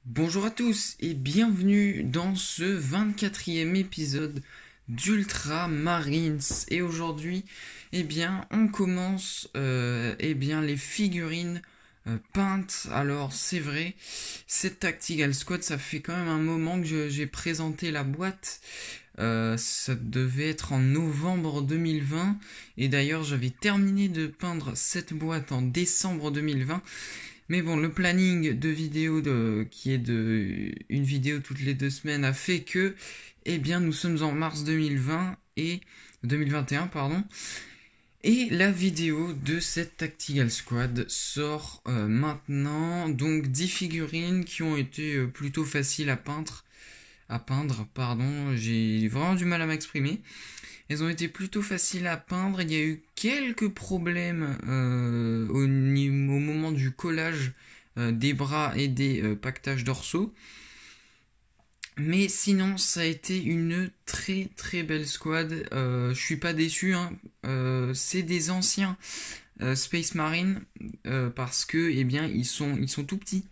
Bonjour à tous et bienvenue dans ce 24e épisode d'Ultramarines. Et aujourd'hui, on commence les figurines peintes. Alors c'est vrai, cette Tactical Squad, ça fait quand même un moment que j'ai présenté la boîte. Ça devait être en novembre 2020 et d'ailleurs j'avais terminé de peindre cette boîte en décembre 2020. Mais bon, le planning de vidéo qui est de une vidéo toutes les 2 semaines a fait que, nous sommes en mars 2020 et 2021, pardon. Et la vidéo de cette Tactical Squad sort maintenant. Donc 10 figurines qui ont été plutôt faciles à peindre, pardon. J'ai vraiment du mal à m'exprimer. Elles ont été plutôt faciles à peindre. Il y a eu quelques problèmes au moment du collage des bras et des pactages dorsaux. Mais sinon, ça a été une très très belle squad. Je suis pas déçu, hein. C'est des anciens Space Marine parce que ils sont tout petits.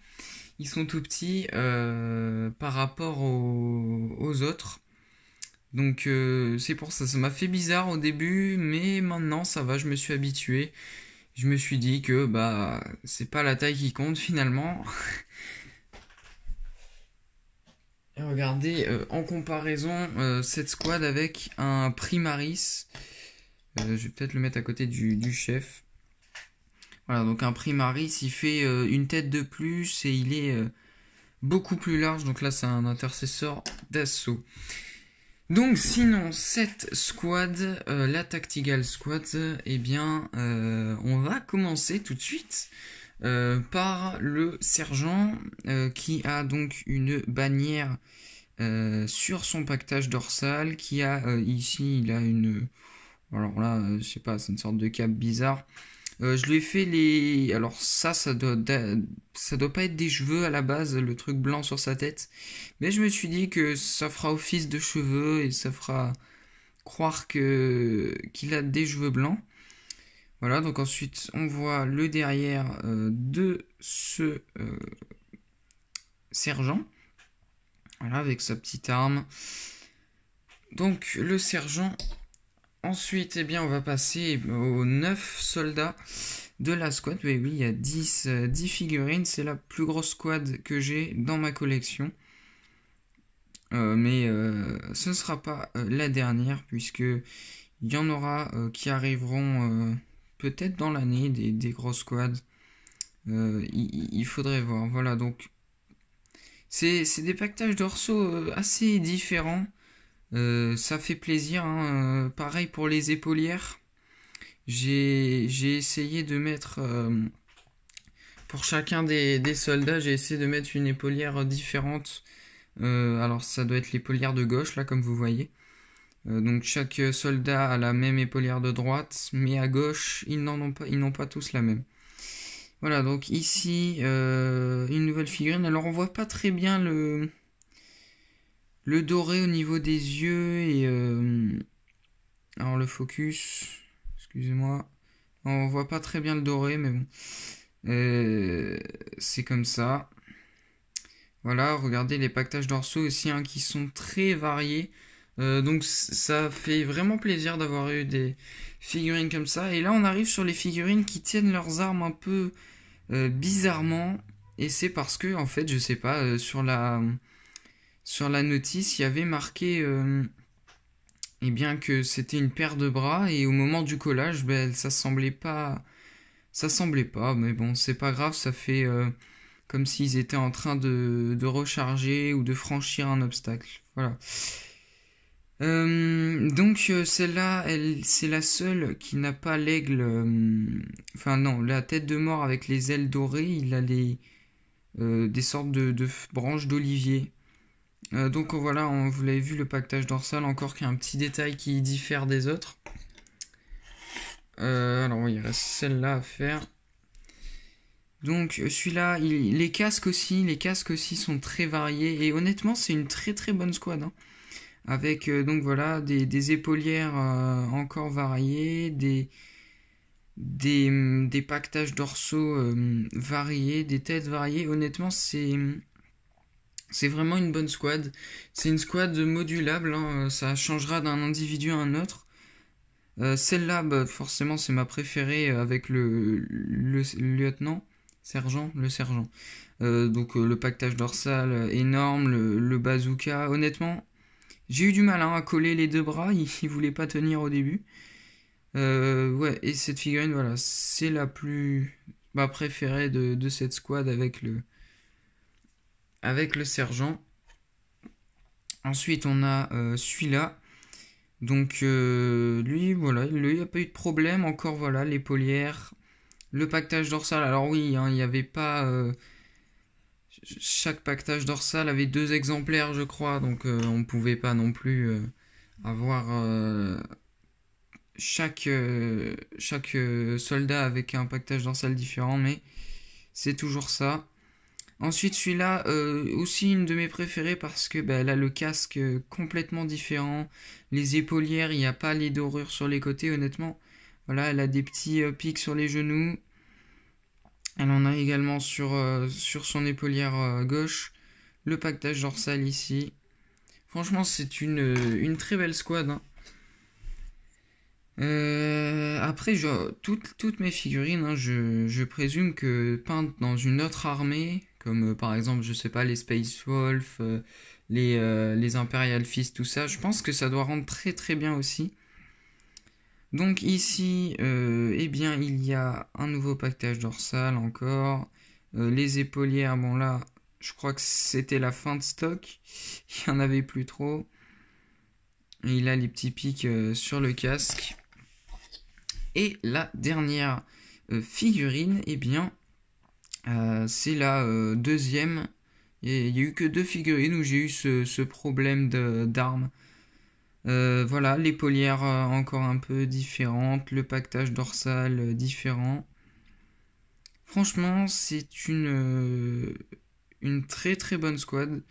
Ils sont tout petits par rapport aux autres. Donc c'est pour ça, ça m'a fait bizarre au début, mais maintenant ça va, je me suis habitué. Je me suis dit que c'est pas la taille qui compte finalement. Et regardez en comparaison cette squad avec un Primaris. Je vais peut-être le mettre à côté du chef. Voilà, donc un Primaris, il fait une tête de plus et il est beaucoup plus large. Donc là, c'est un intercesseur d'assaut. Donc sinon, cette squad, la Tactical Squad, on va commencer tout de suite par le sergent qui a donc une bannière sur son pactage dorsal, qui a ici, il a une... Alors là, je sais pas, c'est une sorte de cape bizarre. Je lui ai fait les... Alors ça doit pas être des cheveux à la base, le truc blanc sur sa tête. Mais je me suis dit que ça fera office de cheveux et ça fera croire qu'il a des cheveux blancs. Voilà, donc ensuite on voit le derrière de ce sergent. Voilà, avec sa petite arme. Donc le sergent. Ensuite, on va passer aux 9 soldats de la squad. Oui, oui, il y a 10 figurines. C'est la plus grosse squad que j'ai dans ma collection. Mais ce ne sera pas la dernière, puisque il y en aura qui arriveront peut-être dans l'année, des grosses squads. Il faudrait voir. Voilà, donc c'est des pactages dorsaux assez différents. Ça fait plaisir, hein. Pareil pour les épaulières. J'ai essayé de mettre pour chacun des soldats, j'ai essayé de mettre une épaulière différente. Alors ça doit être l'épaulière de gauche là, comme vous voyez. Donc chaque soldat a la même épaulière de droite, mais à gauche ils n'ont pas tous la même. Voilà, donc ici une nouvelle figurine. Alors on voit pas très bien le doré au niveau des yeux et alors le focus, excusez-moi, on voit pas très bien le doré, mais bon, c'est comme ça. Voilà, regardez les pactages dorsaux aussi, hein, qui sont très variés. Donc ça fait vraiment plaisir d'avoir eu des figurines comme ça. Et là on arrive sur les figurines qui tiennent leurs armes un peu bizarrement. Et c'est parce que en fait je sais pas, sur la notice il y avait marqué que c'était une paire de bras. Et au moment du collage ça semblait pas, mais bon c'est pas grave, ça fait comme s'ils étaient en train de recharger ou de franchir un obstacle. Voilà. Donc celle-là, c'est la seule qui n'a pas l'aigle. Enfin non, la tête de mort avec les ailes dorées, il a des sortes de branches d'olivier. Donc voilà, vous l'avez vu, le pactage dorsal, encore qu'il y a un petit détail qui diffère des autres. Alors oui, il reste celle-là à faire. Donc celui-là, les casques aussi sont très variés. Et honnêtement, c'est une très très bonne squad, hein. Avec donc voilà des épaulières encore variées, des pactages dorsaux variés, des têtes variées. Honnêtement, C'est vraiment une bonne squad. C'est une squad modulable, hein, ça changera d'un individu à un autre. Celle-là, bah, forcément, c'est ma préférée avec le lieutenant, le sergent. Donc le pactage dorsal énorme, le bazooka. Honnêtement, j'ai eu du mal hein, à coller les deux bras, il voulait pas tenir au début. Ouais, et cette figurine, voilà, c'est ma préférée de cette squad avec le sergent. Ensuite, on a celui-là. Donc, lui, voilà, il n'y a pas eu de problème. Encore, voilà, l'épaulière, le pactage dorsal. Alors, oui, hein, il n'y avait pas. Chaque pactage dorsal avait 2 exemplaires, je crois. Donc, on ne pouvait pas non plus avoir chaque soldat avec un pactage dorsal différent. Mais c'est toujours ça. Ensuite, celui-là, aussi une de mes préférées parce que bah, elle a le casque complètement différent. Les épaulières, il n'y a pas les dorures sur les côtés, honnêtement. Voilà, elle a des petits pics sur les genoux. Elle en a également sur son épaulière gauche. Le pactage dorsal ici. Franchement, c'est une très belle squad. Hein. Après, toutes mes figurines, hein, je présume que peintes dans une autre armée, comme par exemple, je sais pas, les Space Wolf, les Imperial Fist, tout ça, je pense que ça doit rendre très très bien aussi. Donc ici, eh bien, il y a un nouveau pactage dorsal encore. Les épaulières, bon là, je crois que c'était la fin de stock. Il n'y en avait plus trop. Et il a les petits pics sur le casque. Et la dernière figurine, eh bien, c'est la deuxième. Il n'y a eu que 2 figurines où j'ai eu ce problème d'armes. Voilà, l'épaulière encore un peu différente, le pactage dorsal différent. Franchement, c'est une très très bonne squad.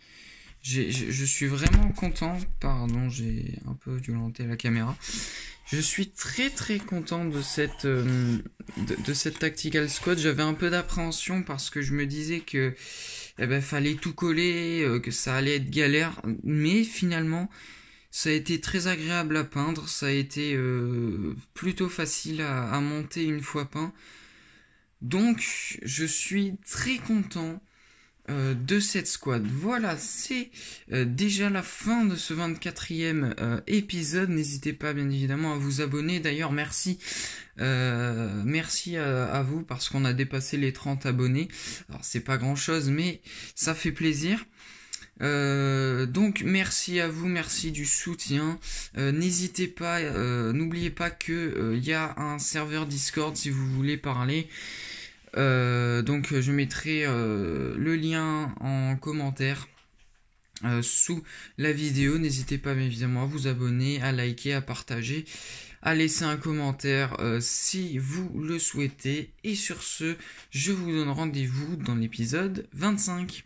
Je suis vraiment content. Pardon, j'ai un peu violenté la caméra. Je suis très très content de cette Tactical Squad. J'avais un peu d'appréhension parce que je me disais que fallait tout coller, que ça allait être galère. Mais finalement, ça a été très agréable à peindre. Ça a été plutôt facile à monter une fois peint. Donc, je suis très content de cette squad. Voilà, c'est déjà la fin de ce 24e épisode. N'hésitez pas bien évidemment à vous abonner. D'ailleurs, merci à vous parce qu'on a dépassé les 30 abonnés. Alors c'est pas grand chose mais ça fait plaisir. Donc merci à vous, merci du soutien. N'hésitez pas, n'oubliez pas que y a un serveur Discord si vous voulez parler. Donc je mettrai le lien en commentaire sous la vidéo. N'hésitez pas bien évidemment à vous abonner, à liker, à partager, à laisser un commentaire si vous le souhaitez. Et sur ce, je vous donne rendez-vous dans l'épisode 25.